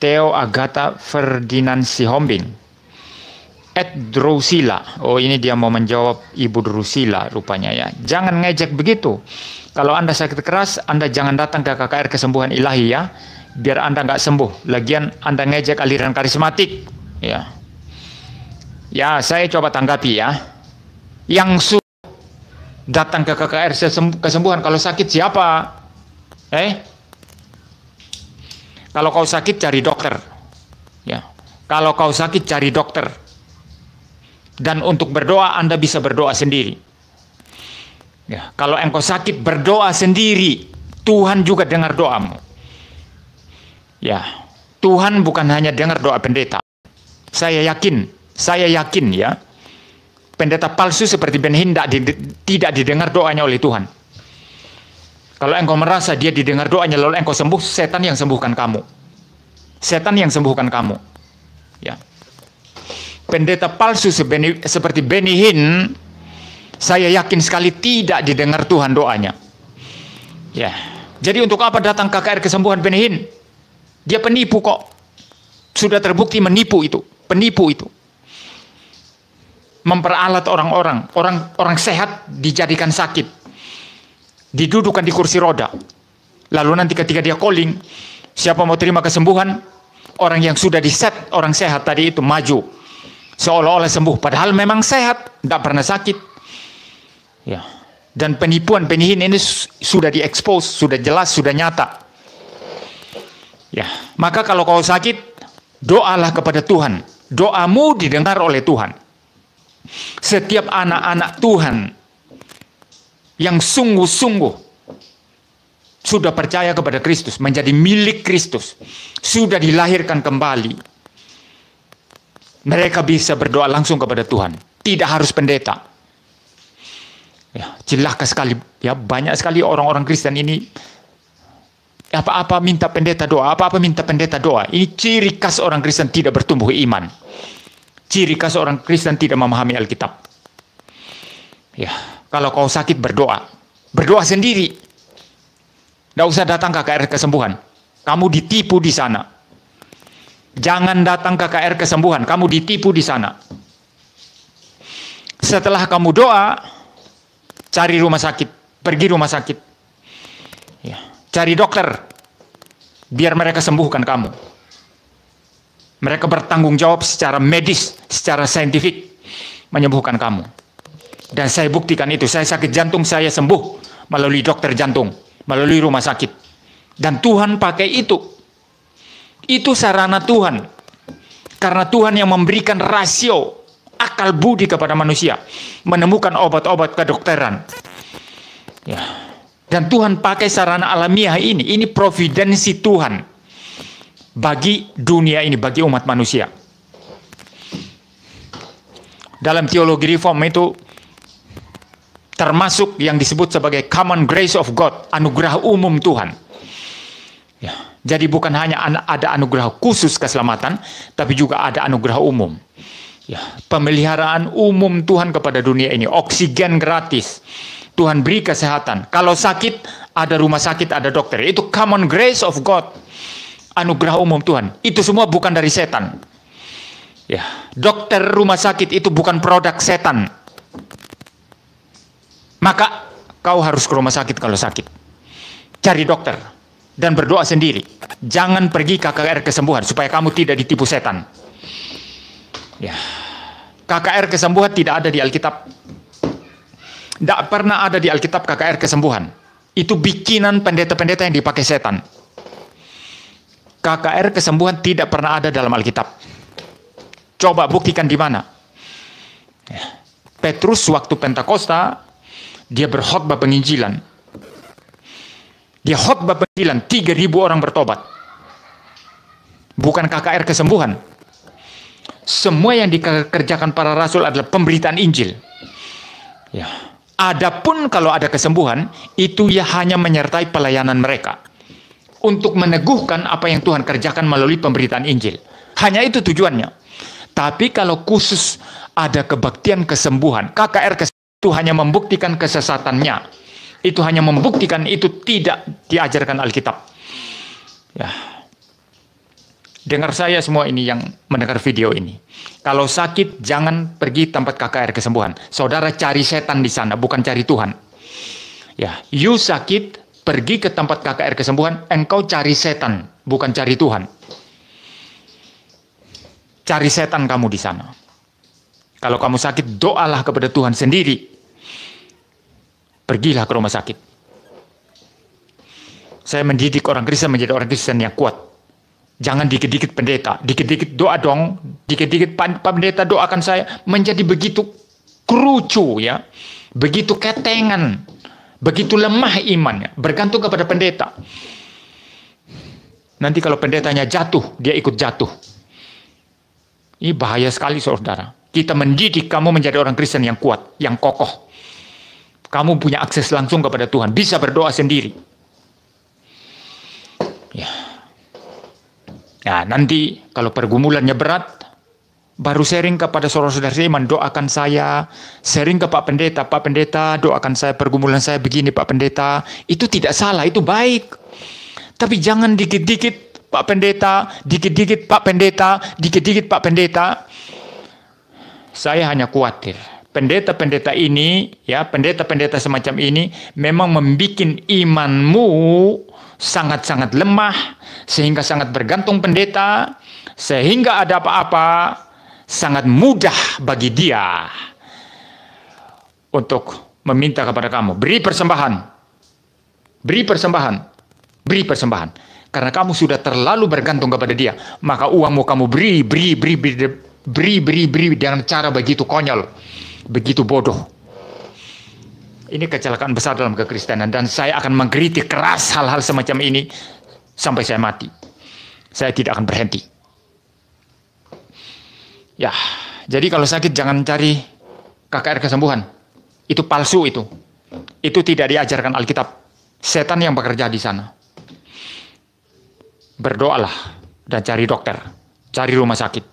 Theo Agatha Ferdinand Sihombing. Ed Drusilla. Oh, ini dia mau menjawab Ibu Drusilla rupanya ya. Jangan ngejek begitu. Kalau Anda sakit keras, Anda jangan datang ke KKR Kesembuhan Ilahi ya. Biar Anda nggak sembuh. Lagian Anda ngejek aliran karismatik. Ya. Ya, saya coba tanggapi ya. Yang datang ke KKR Kesembuhan kalau sakit siapa? Kalau kau sakit cari dokter. Ya. Kalau kau sakit cari dokter. Dan untuk berdoa Anda bisa berdoa sendiri. Ya, kalau engkau sakit berdoa sendiri, Tuhan juga dengar doamu. Ya, Tuhan bukan hanya dengar doa pendeta. Saya yakin ya. Pendeta palsu seperti Ben Hinn tidak didengar doanya oleh Tuhan. Kalau engkau merasa dia didengar doanya lalu engkau sembuh, setan yang sembuhkan kamu. Setan yang sembuhkan kamu. Ya. Pendeta palsu seperti Benny Hinn, saya yakin sekali tidak didengar Tuhan doanya. Ya. Jadi untuk apa datang KKR Kesembuhan Benny Hinn? Dia penipu kok. Sudah terbukti menipu itu, penipu itu. Memperalat orang sehat dijadikan sakit. Didudukan di kursi roda. Lalu nanti ketika dia calling, siapa mau terima kesembuhan? Orang yang sudah diset orang sehat tadi itu maju. Seolah-olah sembuh, padahal memang sehat, tidak pernah sakit. Ya. Dan penipuan Benny Hinn ini sudah diekspos, sudah jelas, sudah nyata. Ya, maka kalau kau sakit, doalah kepada Tuhan. Doamu didengar oleh Tuhan. Setiap anak-anak Tuhan yang sungguh-sungguh sudah percaya kepada Kristus, menjadi milik Kristus, sudah dilahirkan kembali. Mereka bisa berdoa langsung kepada Tuhan. Tidak harus pendeta. Ya, celaka sekali. Ya, banyak sekali orang-orang Kristen ini apa-apa minta pendeta doa, apa-apa minta pendeta doa. Ini ciri khas orang Kristen tidak bertumbuh iman. Ciri khas orang Kristen tidak memahami Alkitab. Ya, kalau kau sakit berdoa. Berdoa sendiri. Tidak usah datang ke KKR Kesembuhan. Kamu ditipu di sana. Jangan datang ke KKR Kesembuhan, kamu ditipu di sana. Setelah kamu doa, cari rumah sakit, pergi rumah sakit. Ya, cari dokter, biar mereka sembuhkan kamu. Mereka bertanggung jawab secara medis, secara saintifik, menyembuhkan kamu. Dan saya buktikan itu, saya sakit jantung, saya sembuh melalui dokter jantung, melalui rumah sakit. Dan Tuhan pakai itu. Itu sarana Tuhan. Karena Tuhan yang memberikan rasio akal budi kepada manusia. Menemukan obat-obat kedokteran. Ya. Dan Tuhan pakai sarana alamiah ini. Ini providensi Tuhan. Bagi dunia ini, bagi umat manusia. Dalam teologi reform itu termasuk yang disebut sebagai common grace of God. Anugerah umum Tuhan. Ya. Jadi bukan hanya ada anugerah khusus keselamatan, tapi juga ada anugerah umum. Ya, pemeliharaan umum Tuhan kepada dunia ini, oksigen gratis. Tuhan beri kesehatan. Kalau sakit, ada rumah sakit, ada dokter. Itu common grace of God. Anugerah umum Tuhan. Itu semua bukan dari setan. Ya, dokter rumah sakit itu bukan produk setan. Maka kau harus ke rumah sakit kalau sakit. Cari dokter. Dan berdoa sendiri. Jangan pergi ke KKR Kesembuhan supaya kamu tidak ditipu setan. Ya. KKR Kesembuhan tidak ada di Alkitab. Tidak pernah ada di Alkitab KKR Kesembuhan. Itu bikinan pendeta-pendeta yang dipakai setan. KKR Kesembuhan tidak pernah ada dalam Alkitab. Coba buktikan di mana. Ya. Petrus waktu Pentakosta, dia berkhotbah penginjilan. Dia khotbah penginjilan, 3.000 orang bertobat. Bukan KKR Kesembuhan. Semua yang dikerjakan para rasul adalah pemberitaan Injil. Ya. Adapun kalau ada kesembuhan, itu ya hanya menyertai pelayanan mereka. Untuk meneguhkan apa yang Tuhan kerjakan melalui pemberitaan Injil. Hanya itu tujuannya. Tapi kalau khusus ada kebaktian kesembuhan, KKR Kesembuhan itu hanya membuktikan kesesatannya. Itu hanya membuktikan itu tidak diajarkan Alkitab. Ya. dengar saya semua ini yang mendengar video ini. Kalau sakit jangan pergi tempat KKR kesembuhan. Saudara cari setan di sana, bukan cari Tuhan. Ya, you sakit, pergi ke tempat KKR kesembuhan, engkau cari setan, bukan cari Tuhan. Cari setan kamu di sana. Kalau kamu sakit, doalah kepada Tuhan sendiri. Pergilah ke rumah sakit. Saya mendidik orang Kristen menjadi orang Kristen yang kuat. Jangan dikit-dikit pendeta, dikit-dikit doa dong, dikit-dikit Pak Pendeta doakan saya, menjadi begitu kerucu ya, begitu ketengan, begitu lemah imannya, bergantung kepada pendeta. Nanti kalau pendetanya jatuh, dia ikut jatuh. Ini bahaya sekali saudara. Kita mendidik kamu menjadi orang Kristen yang kuat, yang kokoh. Kamu punya akses langsung kepada Tuhan, bisa berdoa sendiri. Ya. Nah, nanti kalau pergumulannya berat, baru sharing kepada saudara-saudara seiman, doakan saya, sharing ke Pak Pendeta doakan saya, pergumulan saya begini Pak Pendeta. Itu tidak salah, itu baik. Tapi jangan dikit-dikit Pak Pendeta, dikit-dikit Pak Pendeta, dikit-dikit Pak Pendeta. Saya hanya khawatir, pendeta-pendeta ini, ya pendeta-pendeta semacam ini, memang membuat imanmu sangat-sangat lemah, sehingga sangat bergantung pendeta, sehingga ada apa-apa, sangat mudah bagi dia untuk meminta kepada kamu, beri persembahan, beri persembahan, beri persembahan. Karena kamu sudah terlalu bergantung kepada dia, maka uangmu kamu beri dengan cara begitu konyol, begitu bodoh. Ini kecelakaan besar dalam kekristenan, dan saya akan mengkritik keras hal-hal semacam ini sampai saya mati. Saya tidak akan berhenti. Ya, jadi kalau sakit jangan cari KKR kesembuhan. Itu palsu itu. Itu tidak diajarkan Alkitab. Setan yang bekerja di sana. Berdoalah dan cari dokter, cari rumah sakit.